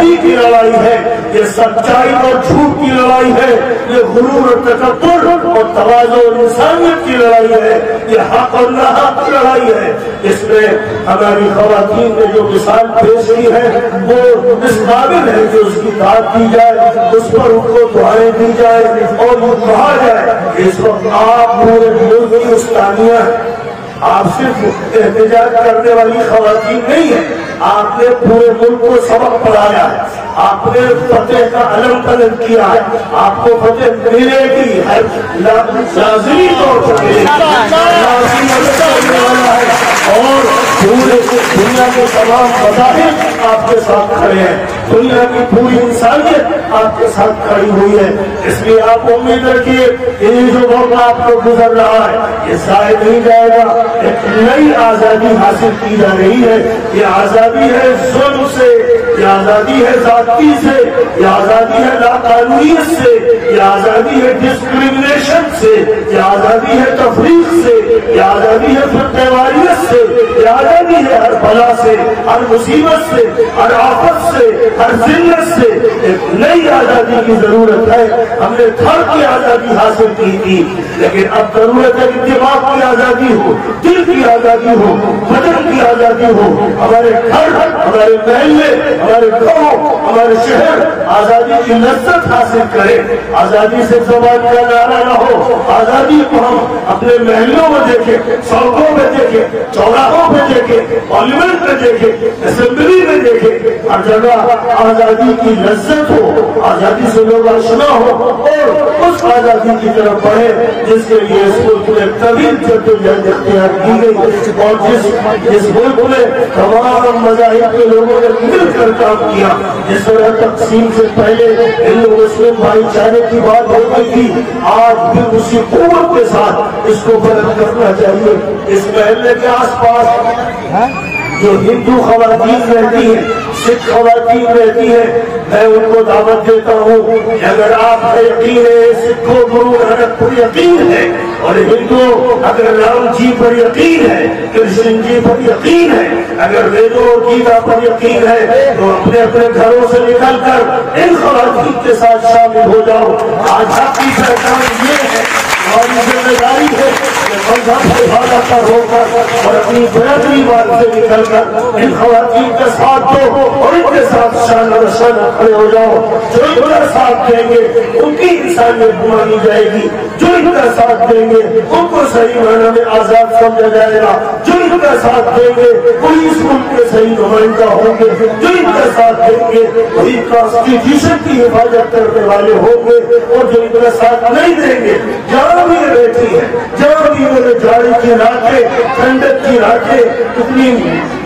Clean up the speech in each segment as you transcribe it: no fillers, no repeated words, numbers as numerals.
کی لڑائی ہے، یہ سچائی اور جھوٹ کی لڑائی ہے، یہ غرور اور تکبر اور تواضع اور انسانیت کی لڑائی ہے، یہ حق اور ناحق کی لڑائی ہے۔ اس میں ہماری خواتین نے جو مثال پیش کی ہے وہ اس قابل ہے کہ اس کی داد کی جائے، اس پر ان کو دعائیں دی جائے اور یہ کہا جائے کہ اس وقت آپ پورے ملک کی استانیہ ہیں، آپ صرف احتجاج کرنے والی خواتین نہیں ہیں، آپ نے پورے ملک کو سبق پڑھایا ہے، آپ نے فتح کا علم بلند کیا ہے، آپ کو فتح ملے گی ہے، لازمی طور پر اور پورے دنیا کے تمام مذاہب آپ کے ساتھ کھڑے ہیں، دنیا کی پوری انسانیت آپ کے ساتھ کھڑی ہوئی ہے۔ اس لیے آپ امید رکھیے کہ یہ جو وقت آپ کو گزر رہا ہے یہ ضائع نہیں جائے گا، ایک نئی آزادی حاصل کی جا رہی ہے۔ یہ آزادی ہے ظلم سے، یہ آزادی ہے ذاتی سے، یہ آزادی ہے لاقانونیت سے، یہ آزادی ہے ڈسکریمنیشن سے، یہ آزادی ہے تفریق سے، یہ آزادی ہے فتواریت سے، یہ آزادی ہے ہر بلا سے، ہر مصیبت سے، ہر آفت سے، ہر ذلت سے۔ ایک نئی آزادی کی ضرورت ہے۔ ہم نے گھر کی آزادی حاصل کی تھی، لیکن اب ضرورت ہے کہ دماغ کی آزادی ہو، دل کی آزادی ہو، بدن کی آزادی ہو، ہمارے گھر، ہمارے محلے، ہمارے گاؤں، ہمارے شہر آزادی کی لذت حاصل کرے۔ آزادی سے زبان کا نعرہ نہ ہو، آزادی کو ہم اپنے محلوں میں دیکھیں، سڑکوں میں دیکھیں، چوراہوں میں دیکھیں، پارلیمنٹ میں دیکھیں، اسمبلی میں دیکھیں، ہر جگہ آزادی کی لذت ہو، آزادی سے لوگ آشنا ہو اور اس آزادی کی طرف بڑھے جس کے لیے اس ملک میں طویل جدوجہد اختیار کی گئی اور جس ملک میں تمام مذاہب کے لوگوں نے مل کر کام کیا۔ جس طرح تقسیم سے پہلے ہندو مسلم بھائی چارے کی بات ہوتی تھی، آج بھی اسی قوت کے ساتھ اس کو بلند کرنا چاہیے۔ اس محلے کے آس پاس جو ہندو خواتین رہتی ہیں، سکھ خواتین رہتی ہیں، میں ان کو دعوت دیتا ہوں کہ اگر آپ کا یقین ہے، سکھوں گرو نانک پر یقین ہے اور ہندو اگر رام جی پر یقین ہے، کرشن جی پر یقین ہے، اگر ویدوں اور گیتا پر یقین ہے تو اپنے اپنے گھروں سے نکل کر ان خواتین کے ساتھ شامل ہو جاؤ۔ آج آپ کی پہچان یہ ہے، ہماری ذمہ داری ہے کہ مذہب سے بھاگا کر ہو کر اور اپنی برادری بات سے نکل کر ان خواتین کا ساتھ دو اور ان کے ساتھ شان اور شان کھڑے ہو جاؤ۔ جو ان کا ساتھ دیں گے ان کی انسانیت مانی جائے گی، جو ان کا ساتھ دیں گے ان کو صحیح معنی میں آزاد سمجھا جائے گا، جو ان کا ساتھ دیں گے وہی اس ملک کے صحیح نمائندہ ہوں گے، جو ان کا ساتھ دیں گے وہی کانسٹیٹیوشن کی حفاظت کرنے والے ہوں گے، اور جو ان کا ساتھ نہیں دیں گے جہاں بھی بیٹھی ہے، جہاں بھی انہوں نے جاڑی کی راتیں، ٹھنڈک کی راتیں اتنی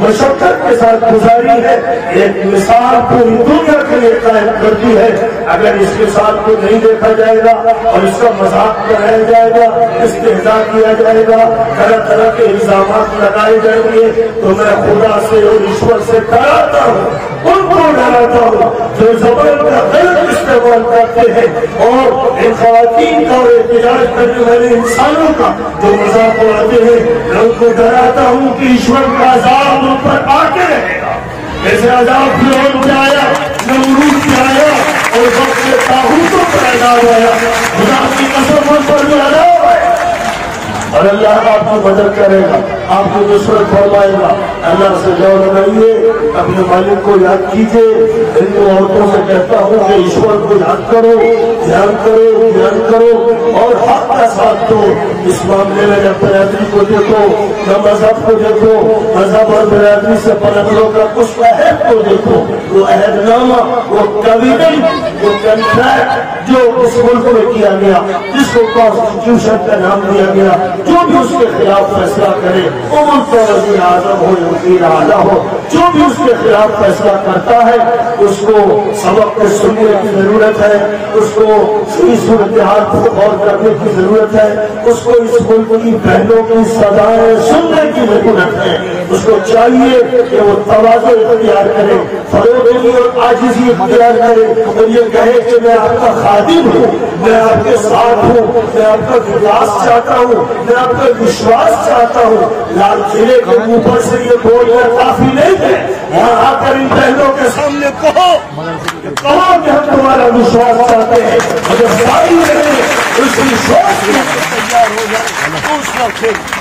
مشقت کے ساتھ گزاری ہے، ایک مثال پوری دنیا کے لیے قائم کرتی ہے۔ اگر اس مثال کو نہیں دیکھا جائے گا اور اس کا مذاق بنایا جائے گا، استہزاء کیا جائے گا، طرح طرح کے الزامات لگائے جائیں گے، تو میں خدا سے اور ایشور سے ڈراتا ہوں، ان کو ڈراتا ہوں جو زبان کا غلط استعمال کرتے ہیں اور ان خواتین کا اور احتجاج کرنے والے انسانوں کا جو مذاق اڑاتے ہیں۔ میں ان کو ڈراتا ہوں کہ ایشور کا عذاب ان پر آ کے رہے گا، جیسے عذاب فرعون پہ آیا، نمرود پہ آیا اور وقت کے طاغوتوں پر عذاب آیا، خدا کی قسم ان پر جو عذاب آیا اور اللہ آپ کی مدد کرے گا، آپ کو نصرت فرمائے گا۔ اللہ سے دعا لگائیے، اپنے مالک کو یاد کیجیے۔ ہندو عورتوں سے کہتا ہوں کہ ایشور کو یاد کرو، دھیان کرو، دھیان کرو اور حق کا ساتھ دو۔ اس معاملے میں نہ برادری کو دیکھو، نہ مذہب کو دیکھو، مذہب اور برادری سے پلٹوں کا اس عہد کو دیکھو، وہ عہد نامہ، وہ کویننٹ، وہ کنٹریکٹ جو اس ملک میں کیا گیا، جس کو کانسٹیٹیوشن کا نام دیا گیا۔ جو بھی اس کے خلاف فیصلہ کرے، وہ ملک کا وزیر اعظم ہو یا وزیر اعلیٰ ہو، جو بھی اس کے خلاف فیصلہ کرتا ہے اس کو سبق کو سننے کی ضرورت ہے، اس کو صحیح صورتحال کو غور کرنے کی ضرورت ہے، اس کو اس ملک کی بہنوں کی صدائیں سننے کی ضرورت ہے۔ اس کو چاہیے کہ وہ تواضع اختیار کرے، فروغی اور عاجزی اختیار کرے اور یہ کہے کہ میں آپ کا خادم ہوں، میں آپ کے ساتھ ہوں، میں آپ کا وکاس چاہتا ہوں، میں آپ کا وشواس چاہتا ہوں۔ لال قلعے کے اوپر سے یہ بولنا کافی نہیں ہے، یہاں آ کر ان بہنوں کے سامنے کہو کہ ہم تمہارا وشواس چاہتے ہیں، اگر ساری رہے اس وشواس میں تیار ہو جائے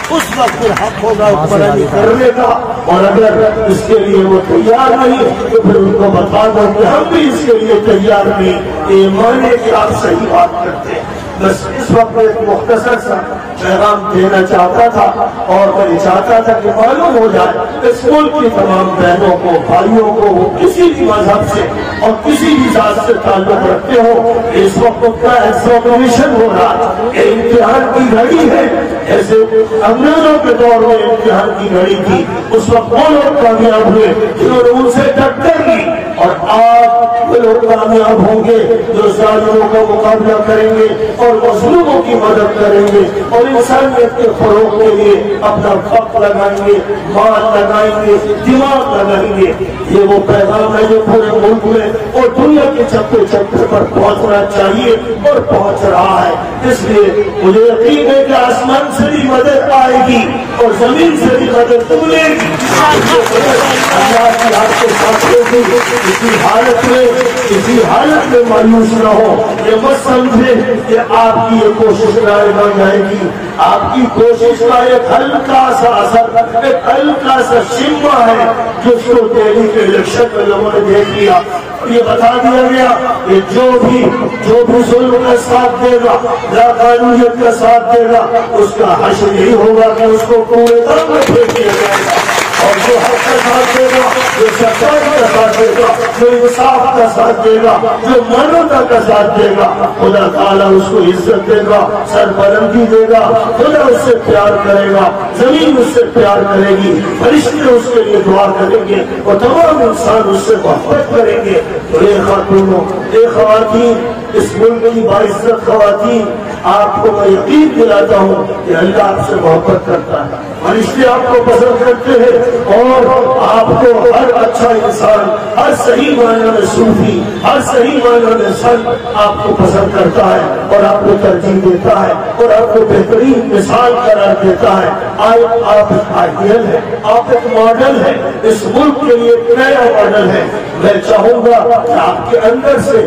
اس وقت پھر حق ہوگا حکمرانی کرنے کا، اور اگر اس کے لیے وہ تیار نہیں تو پھر ان کو بتا دو کہ ہم بھی اس کے لیے تیار نہیں، یہ مانے کہ آپ صحیح بات کرتے ہیں۔ بس اس وقت ایک مختصر سا پیغام دینا چاہتا تھا، اور میں چاہتا تھا کہ معلوم ہو جائے اس ملک کی تمام بہنوں کو، بھائیوں کو، وہ کسی بھی مذہب سے اور کسی بھی ذات سے تعلق رکھتے ہو، اس وقت کا ایکسپلوریشن ہو رہا ہے، امتحان کی گھڑی ہے، ایسے انگریزوں کے دور میں امتحان کی گھڑی تھی، اس وقت وہ لوگ کامیاب ہوئے جنہوں نے ان سے ٹکر لی، اور آج وہ لوگ کامیاب ہوں گے جو ظالموں کا مقابلہ کریں گے اور مظلوموں کی مدد کریں گے اور انسانیت کے فروغ کے لیے اپنا وقت لگائیں گے، مال لگائیں گے، دماغ لگائیں گے۔ یہ وہ پیغام ہے جو پورے ملک میں اور دنیا کے چپے چپے پر پہنچنا چاہیے اور پہنچ رہا ہے۔ اس لیے مجھے یقین ہے کہ آسمان سے بھی مدد آئے گی اور زمین سے بھی مدد ملے گی، اللہ کی آپ کے ساتھ ہوگی۔ کسی حالت میں مایوس نہ ہو، یہ مت سمجھے کہ آپ کی یہ کوشش رائے نہ جائے گی، آپ کی کوشش کا ایک ہلکا سا اثر، ایک ہلکا سا شمع ہے جس کو دہلی کے الیکشن میں لوگوں نے دیکھ لیا، یہ بتا دیا گیا کہ جو بھی ظلم کا ساتھ دے گا، لاقانونیت کا ساتھ دے گا، اس کا حشر یہی ہوگا کہ اس کو پورے دم میں پھینک دیا جائے گا، اور جو حق کا ساتھ دے گا، جو سچائی کا ساتھ دے گا، جو انصاف کا ساتھ دے گا، جو مانوتا کا ساتھ دے گا، خدا تعالیٰ اس کو عزت دے گا، سربلندی دے گا، خدا اس سے پیار کرے گا، زمین اس سے پیار کرے گی، فرشتے اس کے لیے دعا کریں گے اور تمام انسان اس سے محبت کریں گے۔ تو اے خاتونوں، اے خواتین، اس ملک کی باعزت خواتین، آپ کو میں یقین دلاتا ہوں کہ اللہ آپ سے محبت کرتا ہے، فرشتے آپ کو پسند کرتے ہیں، اور آپ کو ہر اچھا انسان، ہر صحیح معنی میں صوفی، ہر صحیح معنی میں سنت آپ کو پسند کرتا ہے اور آپ کو ترجیح دیتا ہے اور آپ کو بہترین مثال قرار دیتا ہے۔ آپ آئیڈیل ہے، آپ ایک ماڈل ہے، اس ملک کے لیے ایک نیا ماڈل ہے۔ میں چاہوں گا کہ آپ کے اندر سے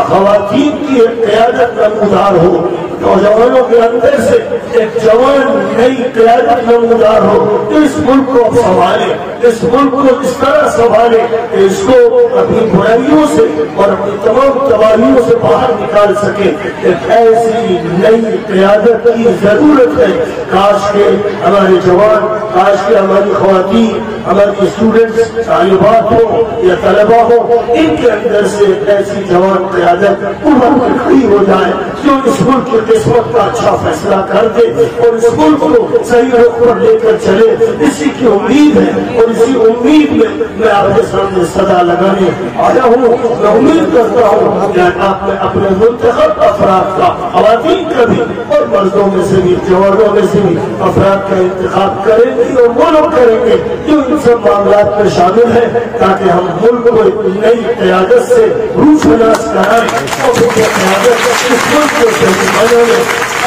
خواتین کی ایک قیادت نمودار ہو، نوجوانوں کے اندر سے ایک جوان نئی قیادت نمودار ہو، تو اس ملک کو سنبھالے، اس ملک کو اس طرح سنبھالے کہ اس کو اپنی برائیوں سے اور اپنی تمام تباہیوں سے باہر نکال سکے۔ ایک ایسی نئی قیادت کی ضرورت ہے۔ کاش کے ہمارے جوان، کاش کے ہماری خواتین، ہماری اسٹوڈنٹس، طالبات ہو یا طلبا ہو، ان کے اندر سے ایک ایسی جوان قیادت ابھر کر کھڑی ہو جائے جو اس ملک کی قسمت کا اچھا فیصلہ کر دے اور اس ملک کو صحیح رخ پر لے کر چلے۔ اسی کی امید ہے اور اسی امید میں میں آپ کے سامنے صدا لگانے آیا ہوں۔ میں امید کرتا ہوں کہ آپ میں اپنے منتخب افراد کا، خواتین کا بھی اور مردوں میں سے بھی، جوانوں میں سے بھی افراد کا انتخاب کریں گے اور وہ لوگ کریں گے جو ان سب معاملات میں شامل ہیں، تاکہ ہم ملک کو ایک نئی قیادت سے روشناس کرائیں اور وہ قیادت اس ملک کو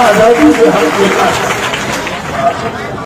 آزادی سے حق دیتا ہے۔